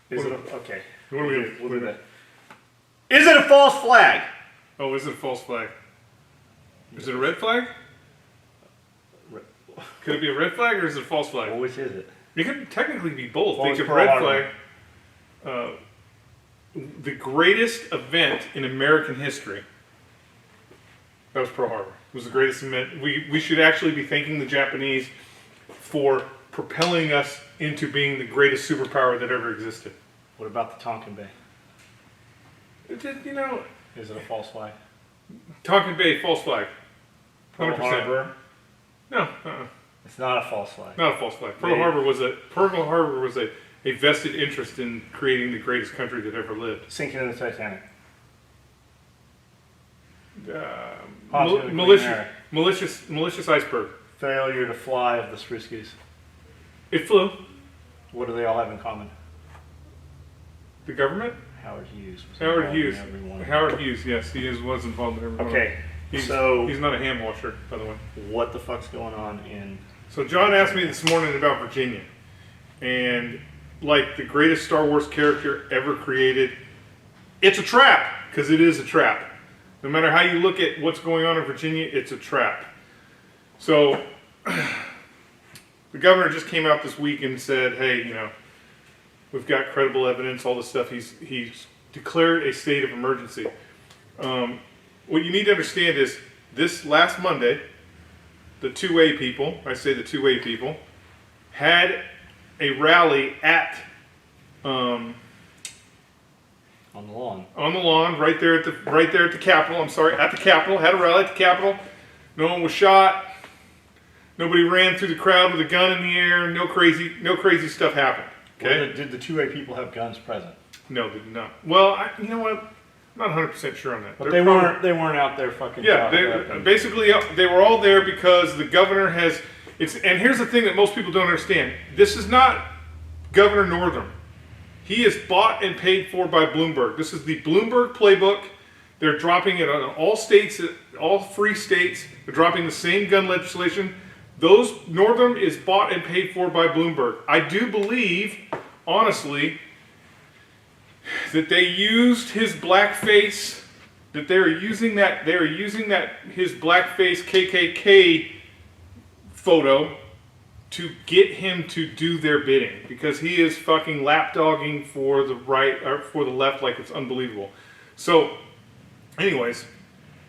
Is it okay? What do we? We'll do that. Is it a false flag? Oh, is it a false flag? Is it a red flag? Could it be a red flag or is it a false flag? Well, which is it? It could technically be both. Well, Think of Pearl red Harbor. flag. The greatest event in American history. That was Pearl Harbor. It was the greatest event. We should actually be thanking the Japanese for propelling us into being the greatest superpower that ever existed. What about the Tonkin Bay? You know, Is it a false flag? Tonkin Bay, false flag. Pearl 100%. Harbor? No, It's not a false flag. not a false flag. Pearl Harbor was a vested interest in creating the greatest country that ever lived. Sinking in the Titanic. Malicious iceberg. Failure to fly of the Spriskis. It flew. What do they all have in common? The government? Howard Hughes. Was Howard involved in Hughes. every one of them. Howard Hughes, yes, was involved in every one. Okay, He's so not a hand washer, by the way. what the fuck's going on in... So John asked me this morning about Virginia. And like the greatest Star Wars character ever created, it's a trap, because it is a trap. No matter how you look at what's going on in Virginia, it's a trap. So the governor just came out this week and said, hey, you know, we've got credible evidence, all this stuff. He's declared a state of emergency. What you need to understand is this last Monday, the 2A people, I say the 2A people, had a rally at on the lawn. on the lawn, right there at the Capitol. I'm sorry, at the Capitol. Had a rally at the Capitol. No one was shot. Nobody ran through the crowd with a gun in the air. No crazy stuff happened. Okay. Well, did the 2A people have guns present? No, they did not. Well, you know what? I'm not 100% sure on that. But they weren't out there fucking. Yeah, basically they were all there because the governor has. And here's the thing that most people don't understand. This is not Governor Northam. He is bought and paid for by Bloomberg. This is the Bloomberg playbook. They're dropping it on all states, all free states. They're dropping the same gun legislation. Northam is bought and paid for by Bloomberg. I do believe, honestly, that they used his blackface. That they are using that his blackface KKK photo to get him to do their bidding, because he is fucking lapdogging for the right or for the left like it's unbelievable. So, anyways,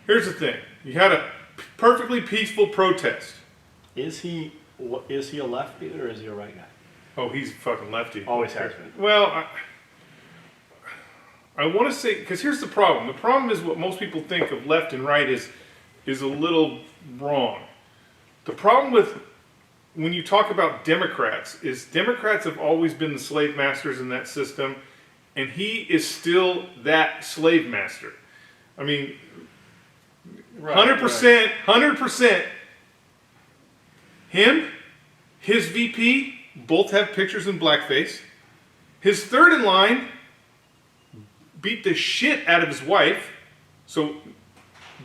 here's the thing: you had a perfectly peaceful protest. Is he a lefty or is he a right guy? Oh, he's a fucking lefty. Always has been. Well, I want to say, because here's the problem. The problem is what most people think of left and right is a little wrong. The problem with when you talk about Democrats is Democrats have always been the slave masters in that system, and he is still that slave master. I mean, 100%, 100%. Him, his VP, both have pictures in blackface. His third in line beat the shit out of his wife. So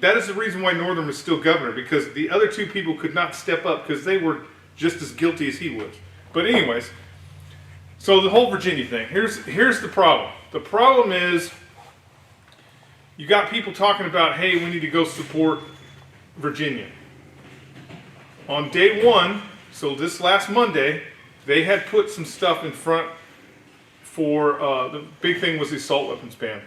that is the reason why Northam is still governor, because the other two people could not step up because they were just as guilty as he was. But anyways, so the whole Virginia thing, here's the problem. The problem is you got people talking about, hey, we need to go support Virginia. On day one, so this last Monday, they had put some stuff in front for, the big thing was the assault weapons ban.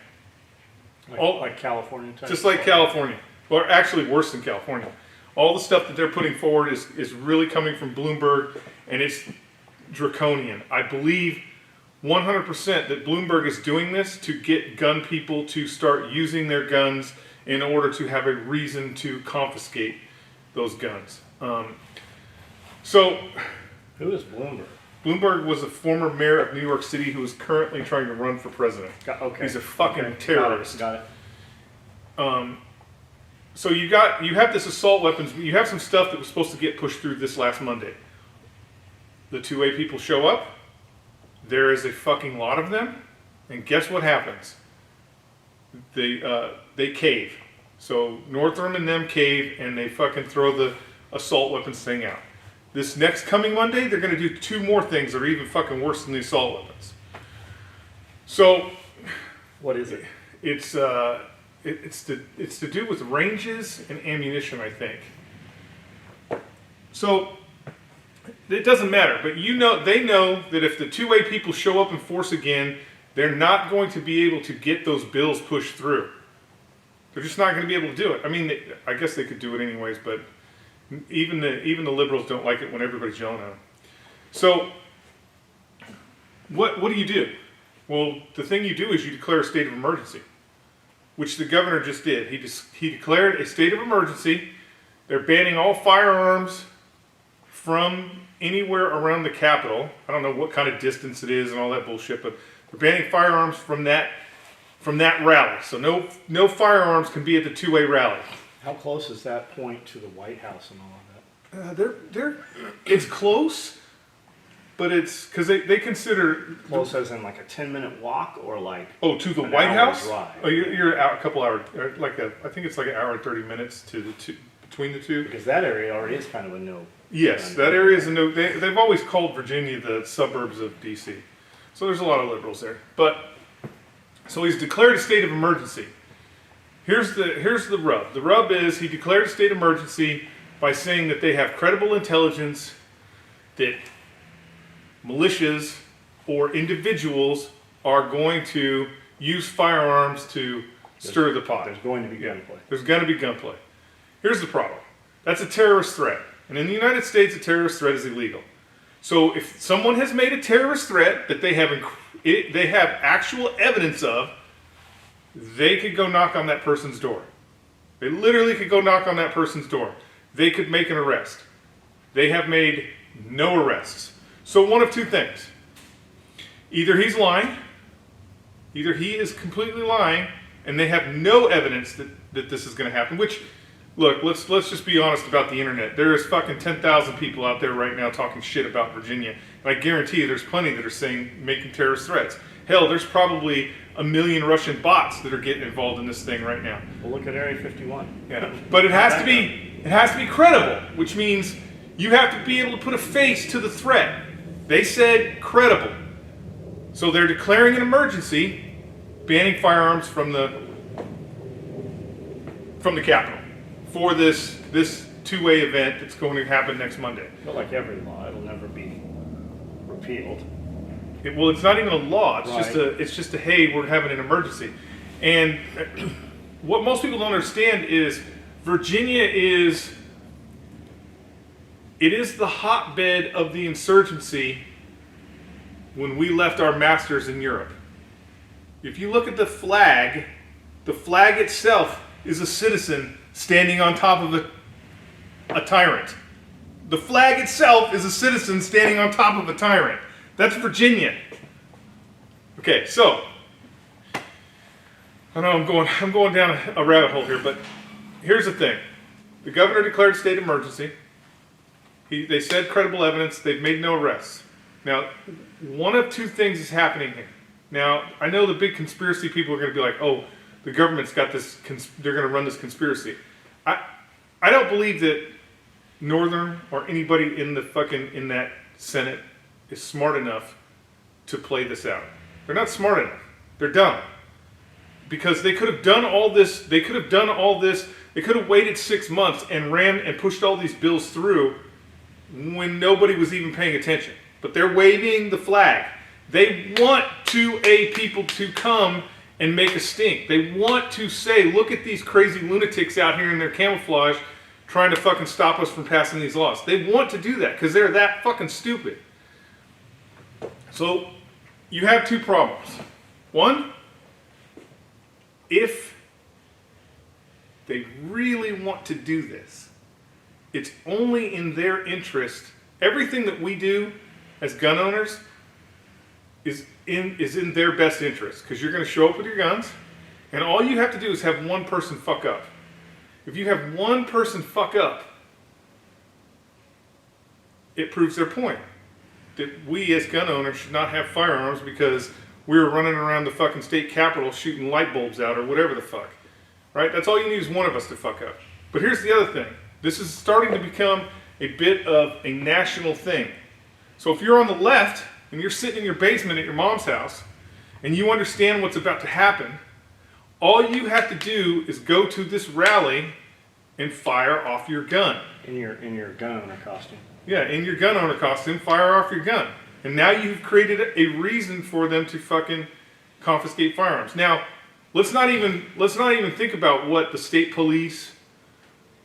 Like California type? Just like California, or actually worse than California. All the stuff that they're putting forward is really coming from Bloomberg, and it's draconian. I believe 100% that Bloomberg is doing this to get gun people to start using their guns in order to have a reason to confiscate those guns. So, who is Bloomberg? Bloomberg was a former mayor of New York City who is currently trying to run for president. Okay. He's a fucking terrorist. Got it. So you have this assault weapons. You have some stuff that was supposed to get pushed through this last Monday. The 2A people show up. There is a fucking lot of them, and guess what happens? They cave. So Northam and them cave, and they fucking throw the assault weapons thing out. This next coming Monday, they're going to do two more things that are even fucking worse than the assault weapons. So What is it? it's it's to do with ranges and ammunition, I think. So it doesn't matter, but they know that if the two-way people show up in force again, they're not going to be able to get those bills pushed through. They're just not going to be able to do it. I mean, I guess they could do it anyways, but even the liberals don't like it when everybody's yelling at them. So what do you do? Well, the thing you do is you declare a state of emergency, which the governor just did. He declared a state of emergency. They're banning all firearms from anywhere around the Capitol. I don't know what kind of distance it is and all that bullshit, but they're banning firearms from that rally. So no firearms can be at the two-way rally. How close is that point to the White House and all of that? It's close, but it's because they consider Close as in like a 10-minute walk or like to the an White hour's House. drive? Oh, you're out a couple hours, I think it's like an hour and 30 minutes to the two, between the two. Because that area already is kind of a no. Yes, that area is a no. They've always called Virginia the suburbs of D.C. So there's a lot of liberals there. But so he's declared a state of emergency. Here's the rub. The rub is he declared a state of emergency by saying that they have credible intelligence that militias or individuals are going to use firearms to stir the pot. There's going to be gunplay. There's going to be gunplay. Here's the problem. That's a terrorist threat. And in the United States, a terrorist threat is illegal. So if someone has made a terrorist threat that they have actual evidence of, they could go knock on that person's door. They literally could go knock on that person's door. They could make an arrest. They have made no arrests. So one of two things. Either he's lying, either he is completely lying, and they have no evidence that this is going to happen, which, look, let's just be honest about the internet. There is fucking 10,000 people out there right now talking shit about Virginia. And I guarantee you there's plenty that are making terrorist threats. Hell, there's probably 1 million Russian bots that are getting involved in this thing right now. Well, look at Area 51. Yeah. But it has to be credible, which means you have to be able to put a face to the threat. They said credible. So they're declaring an emergency, banning firearms from the Capitol for this two-way event that's going to happen next Monday. But like every law, it'll never be repealed. Well, it's not even a law. It's Right. just a hey, we're having an emergency. And what most people don't understand is Virginia is the hotbed of the insurgency when we left our masters in Europe. If you look at the flag itself is a citizen standing on top of a tyrant. The flag itself is a citizen standing on top of a tyrant. That's Virginia. Okay, so I know I'm going down a rabbit hole here, but here's the thing. The governor declared a state of emergency. They said credible evidence. They've made no arrests. Now, one of two things is happening here. Now, I know the big conspiracy people are going to be like, oh, the government's got this, they're going to run this conspiracy. I don't believe that Northern or anybody in that Senate is smart enough to play this out. They're not smart enough. They're dumb. Because they could have done all this, they could have waited 6 months and ran and pushed all these bills through when nobody was even paying attention. But they're waving the flag. They want 2A people to come and make a stink. They want to say, look at these crazy lunatics out here in their camouflage trying to fucking stop us from passing these laws. They want to do that because they're that fucking stupid. So you have two problems. One, if they really want to do this, it's only in their interest. Everything that we do as gun owners is in their best interest, because you're going to show up with your guns, and all you have to do is have one person fuck up. If you have one person fuck up, it proves their point that we as gun owners should not have firearms because we're running around the fucking state capitol shooting light bulbs out or whatever the fuck. Right? That's all you need is one of us to fuck up. But here's the other thing. This is starting to become a bit of a national thing. So if you're on the left and you're sitting in your basement at your mom's house and you understand what's about to happen, all you have to do is go to this rally and fire off your gun. In your gun owner costume. Yeah, in your gun owner costume, fire off your gun. And now you've created a reason for them to fucking confiscate firearms. Now, let's not even think about what the state police,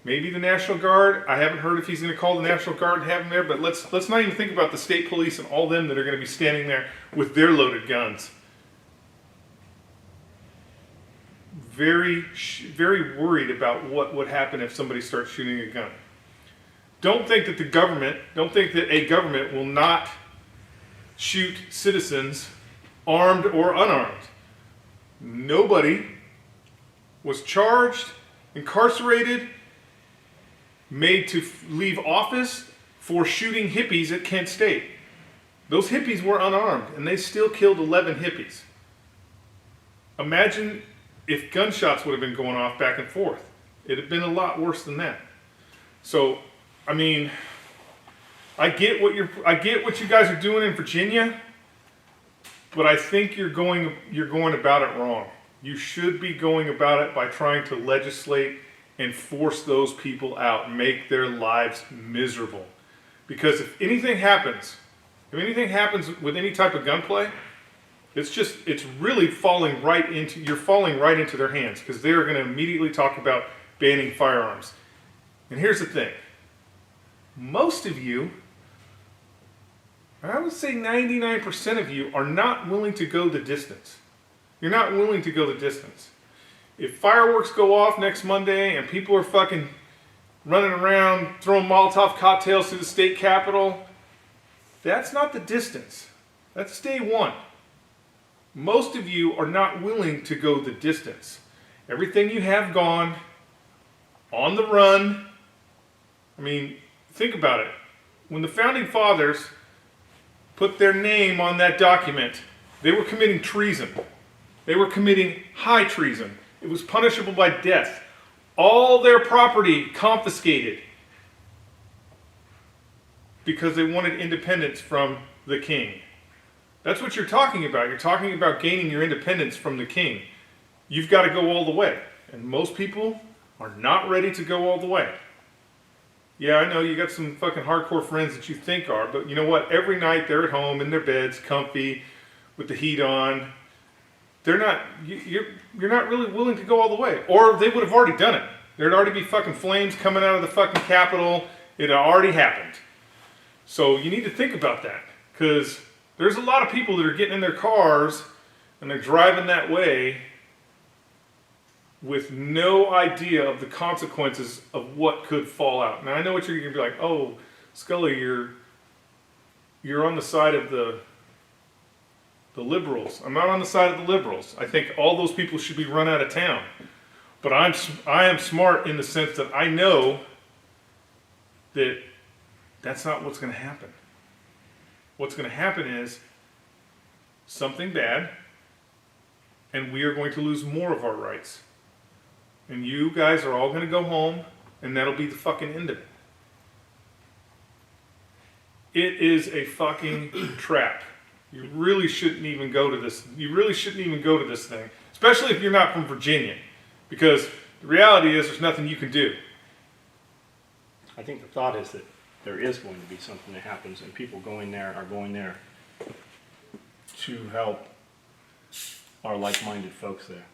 maybe the National Guard. I haven't heard if he's going to call the National Guard and have them there, but let's not even think about the state police and all them that are going to be standing there with their loaded guns. Very, very worried about what would happen if somebody starts shooting a gun. Don't think that a government will not shoot citizens, armed or unarmed. Nobody was charged, incarcerated, made to leave office for shooting hippies at Kent State. Those hippies were unarmed, and they still killed 11 hippies. Imagine if gunshots would have been going off back and forth. It'd have been a lot worse than that. So, I mean, I get what you guys are doing in Virginia, but I think you're going about it wrong. You should be going about it by trying to legislate and force those people out, make their lives miserable. Because if anything happens with any type of gunplay, it's really falling right into their hands, because they're going to immediately talk about banning firearms. And here's the thing. Most of you, I would say 99% of you, are not willing to go the distance. You're not willing to go the distance. If fireworks go off next Monday and people are fucking running around throwing Molotov cocktails to the state capitol, that's not the distance. That's day one. Most of you are not willing to go the distance. Everything you have gone, on the run. I mean, think about it. When the Founding Fathers put their name on that document, they were committing treason. They were committing high treason. It was punishable by death. All their property confiscated because they wanted independence from the king. That's what you're talking about. You're talking about gaining your independence from the king. You've got to go all the way. And most people are not ready to go all the way. Yeah, I know you got some fucking hardcore friends that you think are, but you know what? Every night they're at home in their beds, comfy, with the heat on. You're not really willing to go all the way. Or they would have already done it. There'd already be fucking flames coming out of the fucking Capitol. It had already happened. So you need to think about that. Because there's a lot of people that are getting in their cars and they're driving that way with no idea of the consequences of what could fall out. Now I know what you're going to be like, oh, Scully, you're on the side of the liberals. I'm not on the side of the liberals. I think all those people should be run out of town. But I am smart in the sense that I know that that's not what's going to happen. What's going to happen is something bad, and we are going to lose more of our rights. And you guys are all going to go home, and that'll be the fucking end of it. It is a fucking trap. You really shouldn't even go to this. You really shouldn't even go to this thing, especially if you're not from Virginia, because the reality is there's nothing you can do. I think the thought is that there is going to be something that happens, and people are going there to help our like-minded folks there.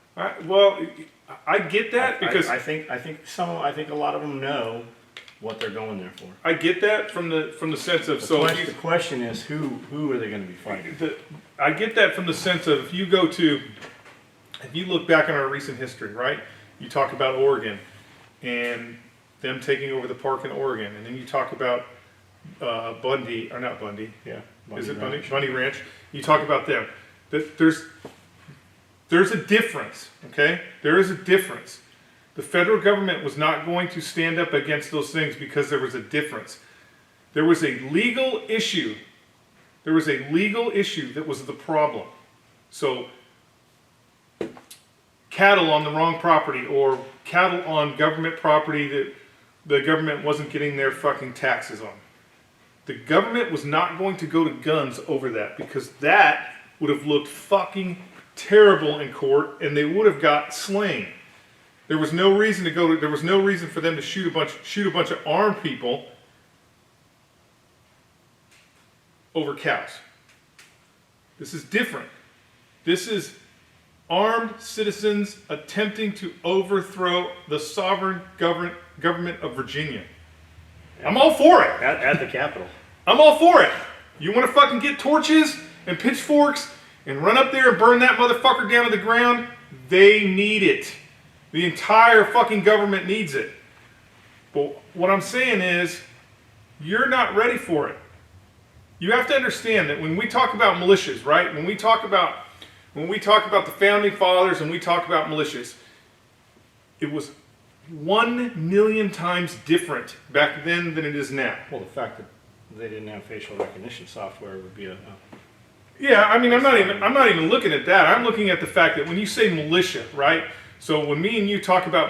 I get that because I think a lot of them know what they're going there for. I get that from the sense of the question is who are they going to be fighting? I get that from the sense of if you look back on our recent history, right? You talk about Oregon and them taking over the park in Oregon, and then you talk about Bundy, or not Bundy, yeah, is it Bundy? Bundy Ranch. You talk about them. There's a difference, okay? There is a difference. The federal government was not going to stand up against those things because there was a difference. There was a legal issue. There was a legal issue that was the problem. So, cattle on the wrong property, or cattle on government property that the government wasn't getting their fucking taxes on. The government was not going to go to guns over that, because that would have looked fucking terrible in court, and they would have got slain. There was no reason to go. There was no reason for them to shoot a bunch of armed people over cows. This is different. This is armed citizens attempting to overthrow the sovereign government of Virginia. I'm all for it. At the Capitol. I'm all for it. You want to fucking get torches and pitchforks and run up there and burn that motherfucker down to the ground? They need it. The entire fucking government needs it. But what I'm saying is, you're not ready for it. You have to understand that when we talk about militias, right? When we talk about the founding fathers and we talk about militias, it was 1 million times different back then than it is now. Well, the fact that they didn't have facial recognition software would be a Yeah, I mean, I'm not even looking at that. I'm looking at the fact that when you say militia, right? So when me and you talk about